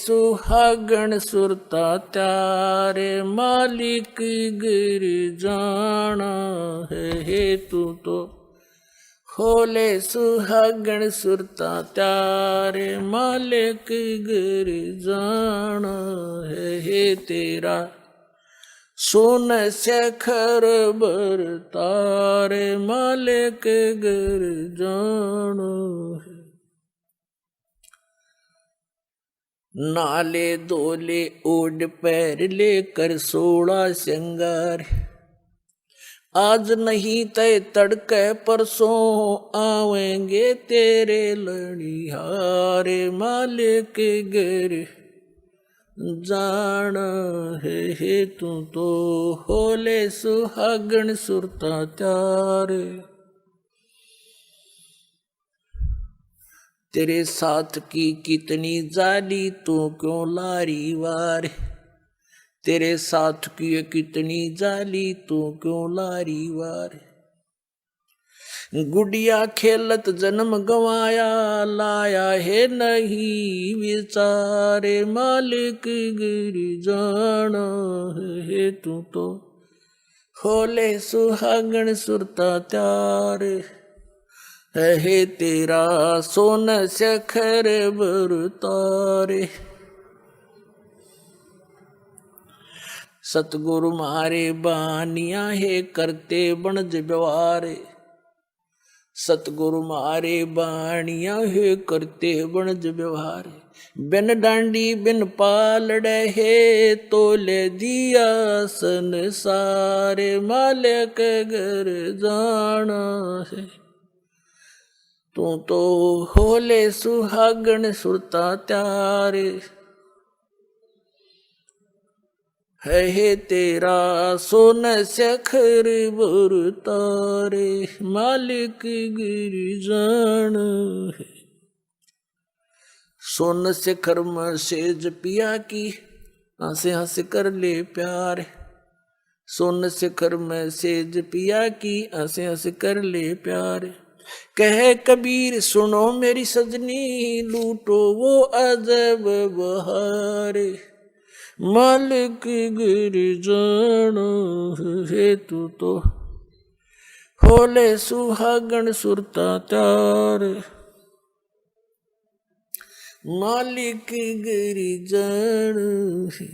सुहागण सुरता त्यारे मालिक गिर जाना है तू तो खोले सुहागण सुरता त्यारे मालिक गिर जाना है तेरा सोन शेखर बर तारे मालिक गिर जाना है। नाले दोले ओढ़ पैर लेकर 16 श्रृंगार आज नहीं तय तड़के परसों आवेंगे तेरे लड़िहारे मालिक गिर जाना है तू तो होले सुहागण सुरता त्यारे। तेरे साथ की कितनी जाली तू क्यों लारी वार तेरे साथ की कितनी जाली तू क्यों लारी वार। गुड़िया खेलत जन्म गवाया लाया है नहीं विचारे मालिक गिर जाना है तू तो खोले सुहागण सुरता त्यारे है तेरा सोन शेखर बर तारे। सतगुरु मारे बानिया है करते बनज व्यवहार सतगुरु मारे बानिया है करते बनज व्यवहार। बिन डांडी बिन पालड़े है तोले दिया संसारे मालिक घर जाना है तू तो होले सुहागण सुरता त्यारे है तेरा सोन शेखर बर तारे मालिक गिर जाना है। सोन शेखर में सेज पिया की हंसे हंस कर ले प्यार सोन शेखर में सेज पिया की हंसे हंस कर ले प्यार। कह कबीर सुनो मेरी सजनी लूटो वो अजब बहार मालिक गिर जाना है तू तो होले सुहागण सुरता त्यारे मालिक गिर जाना है।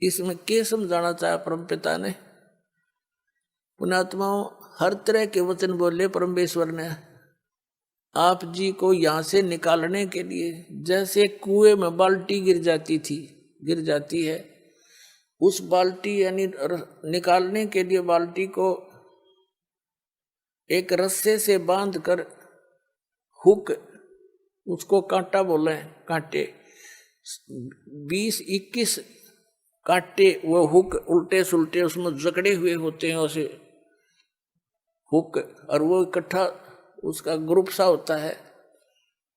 इसमें क्या समझाना चाहा परम पिता ने पुण्यात्माओं हर तरह के वचन बोले परमेश्वर ने आप जी को यहाँ से निकालने के लिए। जैसे कुएं में बाल्टी गिर जाती है उस बाल्टी यानी निकालने के लिए बाल्टी को एक रस्से से बांध कर हुक उसको कांटा बोले कांटे 20-21 कांटे वो हुक उल्टे सुलटे उसमें जकड़े हुए होते हैं उसे हुक और वो इकट्ठा उसका ग्रुप सा होता है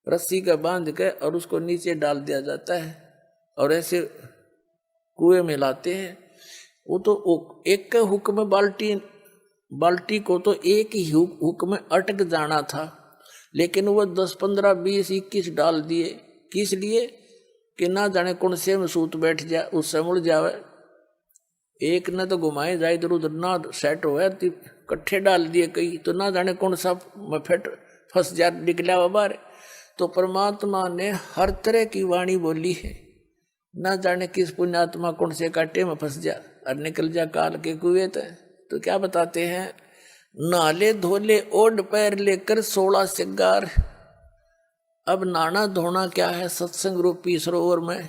रस्सी का बांध के और उसको नीचे डाल दिया जाता है और ऐसे कुएं में लाते हैं। वो तो एक के हुक में बाल्टी को तो एक ही हुक में अटक जाना था लेकिन वो 10, 15, 20, 21 डाल दिए किस लिए कि ना जाने कौन से में सूत बैठ जाए उससे मुड़ जावे। एक न तो घुमाए जाए इधर उधर ना सेट हो कट्ठे डाल दिए कई तो ना जाने कौन सा मफेट फंस जा निकला बाहर। तो परमात्मा ने हर तरह की वाणी बोली है ना जाने किस पुण्यात्मा कौन से कांटे में फंस जा और निकल जा काल के कुएं। तो क्या बताते हैं नाले धोले ओढ़ पैर लेकर 16 श्रृंगार। अब नाना धोना क्या है सत्संग रूपी सरोवर में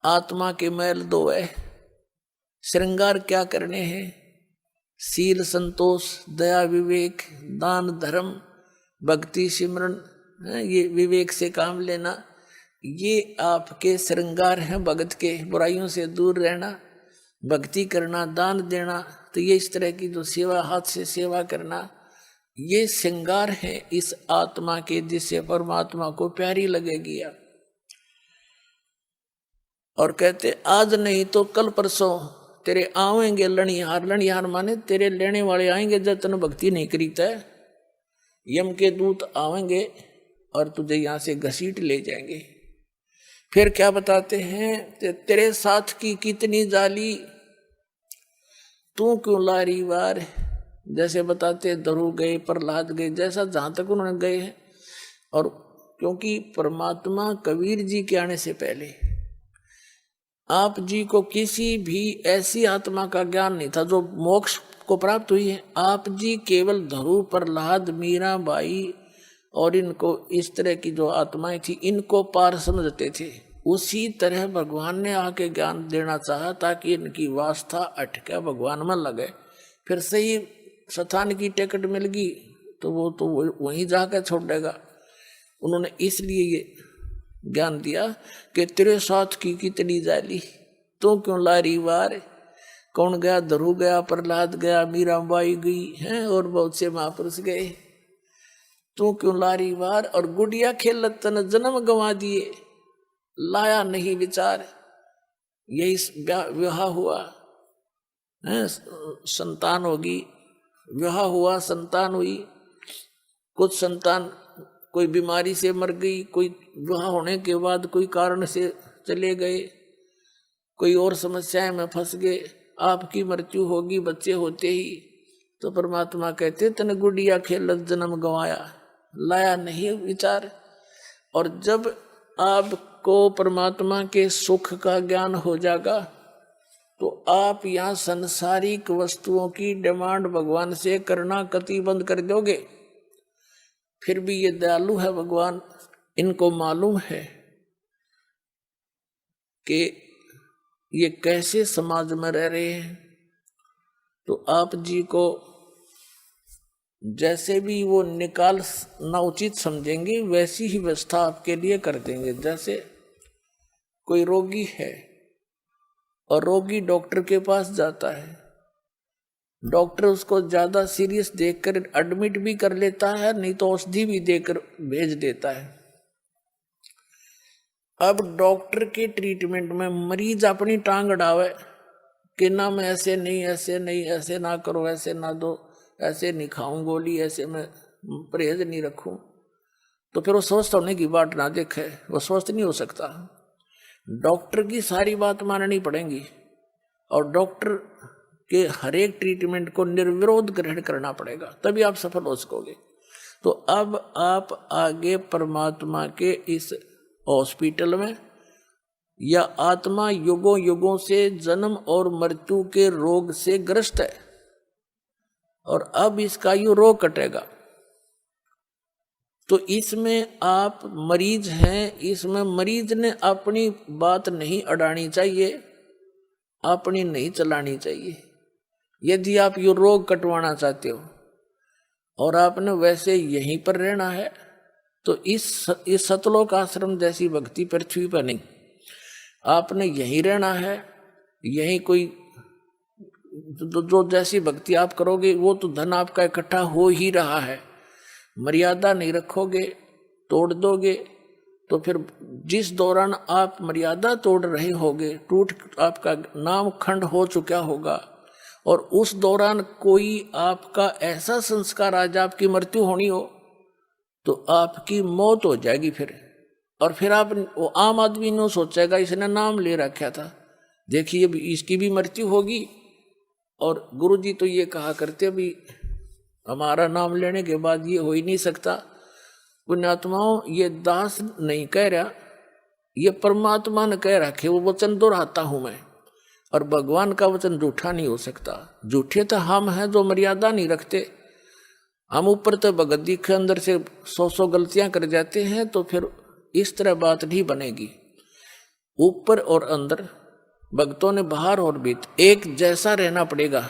आत्मा के मैल धोए। श्रृंगार क्या करने हैं शील संतोष दया विवेक दान धर्म भक्ति सिमरन ये विवेक से काम लेना ये आपके श्रृंगार हैं भगत के। बुराइयों से दूर रहना भक्ति करना दान देना तो ये इस तरह की जो सेवा हाथ से सेवा करना ये श्रृंगार है इस आत्मा के जिससे परमात्मा को प्यारी लगेगी। और कहते आज नहीं तो कल परसों तेरे आवेंगे लणिहार माने तेरे लेने वाले आएंगे जब तन भक्ति नहीं करीता है। यम के दूत आवेंगे और तुझे यहाँ से घसीट ले जाएंगे। फिर क्या बताते हैं, तेरे साथ की कितनी जाली, तू क्यों लारी वार। जैसे बताते धरु गए, प्रहलाद गए, जैसा जहां तक उन्होंने गए हैं। और क्योंकि परमात्मा कबीर जी के आने से पहले आप जी को किसी भी ऐसी आत्मा का ज्ञान नहीं था जो मोक्ष को प्राप्त हुई है। आप जी केवल धरु, प्रहलाद, मीरा बाई और इनको इस तरह की जो आत्माएं थी इनको पार समझते थे। उसी तरह भगवान ने आके ज्ञान देना चाहा ताकि इनकी वास्ता अटके, भगवान में लगे। फिर सही स्थान की टिकट मिल गई तो वो तो वहीं जाकर छोड़ देगा। उन्होंने इसलिए ये ज्ञान दिया कि तेरे साथ की कितनी जाली, तो क्यों लारी वार। कौन गया, धरु गया, प्रहलाद गया, मीराबाई गई हैं और बहुत से महापुरुष गए। तू क्यों लारी वार। और गुड़िया खेलत तन जन्म गंवा दिए, लाया नहीं विचार। यही विवाह हुआ है, संतान होगी, विवाह हुआ, संतान हुई। कुछ संतान कोई बीमारी से मर गई, कोई विवाह होने के बाद कोई कारण से चले गए, कोई और समस्याएं में फंस गए। आपकी मृत्यु होगी बच्चे होते ही। तो परमात्मा कहते तन गुड़िया खेलत जन्म गंवाया, लाया नहीं विचार। और जब आपको परमात्मा के सुख का ज्ञान हो जाएगा तो आप यहाँ संसारिक वस्तुओं की डिमांड भगवान से करना कति बंद कर दोगे। फिर भी ये दयालु है भगवान, इनको मालूम है कि ये कैसे समाज में रह रहे हैं। तो आप जी को जैसे भी वो निकालना उचित समझेंगे वैसी ही व्यवस्था आपके लिए कर देंगे। जैसे कोई रोगी है और रोगी डॉक्टर के पास जाता है, डॉक्टर उसको ज्यादा सीरियस देखकर एडमिट भी कर लेता है, नहीं तो औषधि भी देकर भेज देता है। अब डॉक्टर के ट्रीटमेंट में मरीज अपनी टांग अड़ावे कि ना मैं ऐसे नहीं, ऐसे नहीं, ऐसे ना करो, ऐसे ना दो, ऐसे नहीं खाऊं गोली, ऐसे मैं परहेज नहीं रखूं, तो फिर वो स्वस्थ होने की बात ना देखे, वो स्वस्थ नहीं हो सकता। डॉक्टर की सारी बात माननी पड़ेगी और डॉक्टर के हर एक ट्रीटमेंट को निर्विरोध ग्रहण करना पड़ेगा, तभी आप सफल हो सकोगे। तो अब आप आगे परमात्मा के इस हॉस्पिटल में या आत्मा युगों युगों से जन्म और मृत्यु के रोग से ग्रस्त है और अब इसका ये रोग कटेगा। तो इसमें आप मरीज हैं, इसमें मरीज ने अपनी बात नहीं अड़ानी चाहिए, अपनी नहीं चलानी चाहिए। यदि आप ये रोग कटवाना चाहते हो और आपने वैसे यहीं पर रहना है तो इस सतलोक आश्रम जैसी भक्ति पृथ्वी पर नहीं, आपने यहीं रहना है। यहीं कोई जो जैसी भक्ति आप करोगे वो तो धन आपका इकट्ठा हो ही रहा है। मर्यादा नहीं रखोगे, तोड़ दोगे, तो फिर जिस दौरान आप मर्यादा तोड़ रहे होगे, टूट आपका नाम खंड हो चुका होगा और उस दौरान कोई आपका ऐसा संस्कार आज आपकी मृत्यु होनी हो तो आपकी मौत हो जाएगी फिर। और फिर आप वो आम आदमी ने सोचेगा इसने नाम ले रखा था, देखिए इसकी भी मृत्यु होगी। और गुरुजी तो ये कहा करते भी हमारा नाम लेने के बाद ये हो ही नहीं सकता। पुण्यात्माओं, ये दास नहीं कह रहा, ये परमात्मा ने कह रखे, वो वचन दोहराता हूं मैं। और भगवान का वचन झूठा नहीं हो सकता। झूठे तो हम हैं जो मर्यादा नहीं रखते। हम ऊपर तो भगत के अंदर से 100 गलतियां कर जाते हैं, तो फिर इस तरह बात नहीं बनेगी। ऊपर और अंदर भक्तों ने बाहर और भीतर एक जैसा रहना पड़ेगा।